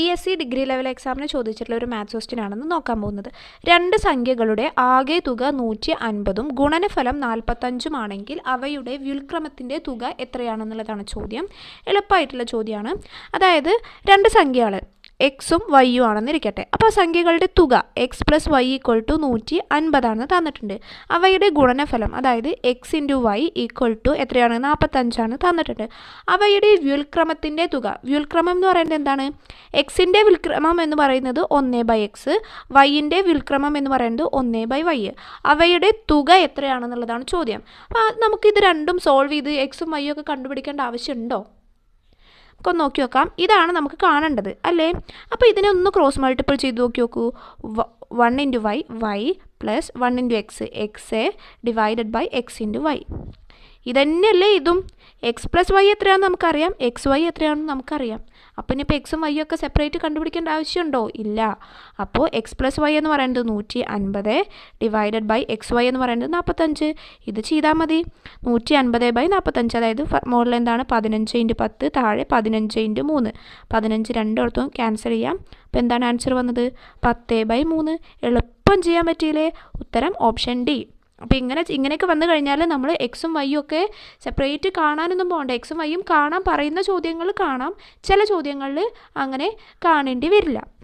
PSC degree level എക്സാമിന് ചോദിച്ചിട്ടുള്ള ഒരു മാത്സ് ക്വസ്റ്റ്യൻ ആണെന്ന് നോക്കാൻ പോകുന്നത്. രണ്ട് സംഖ്യകളുടെ ആകെ തുക 150ഉം ഗുണനഫലം 45ഉം ആണെങ്കിൽ അവയുടെ വ്യുൽക്രമത്തിൻ്റെ തുക എത്രയാണെന്നുള്ളതാണ് ചോദ്യം. എളുപ്പമായിട്ടുള്ള ചോദ്യമാണ്. അതായത് രണ്ട് സംഖ്യകൾ എക്സും വൈയും ആണെന്നിരിക്കട്ടെ. അപ്പോൾ സംഖ്യകളുടെ തുക X plus Y equal to 150 തന്നിട്ടുണ്ട്. അവയുടെ ഗുണനഫലം അതായത് X into Y equal to എത്രയാണ്? 45 തന്നിട്ടുണ്ട്. അവയുടെ വ്യുൽക്രമത്തിൻ്റെ തുക, വ്യുൽക്രമം എന്ന് പറയുന്നത് എന്താണ്? എക്സിൻ്റെ വ്യുൽക്രമം എന്ന് പറയുന്നത് 1/x, വൈൻ്റെ വ്യുൽക്രമം എന്ന് പറയുന്നത് 1/y. അവയുടെ തുക എത്രയാണെന്നുള്ളതാണ് ചോദ്യം. അപ്പോൾ നമുക്കിത് രണ്ടും സോൾവ് ചെയ്ത് എക്സും വൈയും ഒക്കെ കണ്ടുപിടിക്കേണ്ട ആവശ്യമുണ്ടോ? നമുക്ക് നോക്കി നോക്കാം. ഇതാണ് നമുക്ക് കാണേണ്ടത് അല്ലേ? അപ്പോൾ ഇതിനെ ഒന്ന് ക്രോസ് മൾട്ടിപ്പിൾ ചെയ്ത് നോക്കൂ. 1 into y, y plus 1 into x, x divided by x into y. ഇതന്നെയല്ലേ ഇതും? എക്സ് പ്ലസ് വൈ എത്രയാണെന്ന് നമുക്കറിയാം, എക്സ് വൈ എത്രയാണെന്ന് നമുക്കറിയാം. അപ്പോൾ ഇനിയിപ്പോൾ എക്സും വൈയും ഒക്കെ സെപ്പറേറ്റ് കണ്ടുപിടിക്കേണ്ട ആവശ്യമുണ്ടോ? ഇല്ല. അപ്പോൾ എക്സ് പ്ലസ് വൈ എന്ന് പറയുന്നത് 150 ഡിവൈഡഡ് ബൈ എക്സ് വൈ എന്ന് പറയുന്നത് 45. ഇത് ചെയ്താൽ മതി. 150/45, അതായത് മുകളിൽ എന്താണ്? 15 ഇൻറ്റു 10, താഴെ 15 ഇൻറ്റു 3. 15 രണ്ടിടത്തും ക്യാൻസൽ ചെയ്യാം. അപ്പോൾ എന്താണ് ആൻസർ വന്നത്? 10/3. എളുപ്പം ചെയ്യാൻ പറ്റിയില്ലേ? ഉത്തരം ഓപ്ഷൻ ഡി. അപ്പോൾ ഇങ്ങനെയൊക്കെ വന്നു കഴിഞ്ഞാൽ നമ്മൾ എക്സും വൈയും ഒക്കെ സെപ്പറേറ്റ് കാണാനൊന്നും പോകണ്ട. എക്സും വൈയും കാണാൻ പറയുന്ന ചോദ്യങ്ങൾ കാണാം, ചില ചോദ്യങ്ങളിൽ അങ്ങനെ കാണേണ്ടി വരില്ല.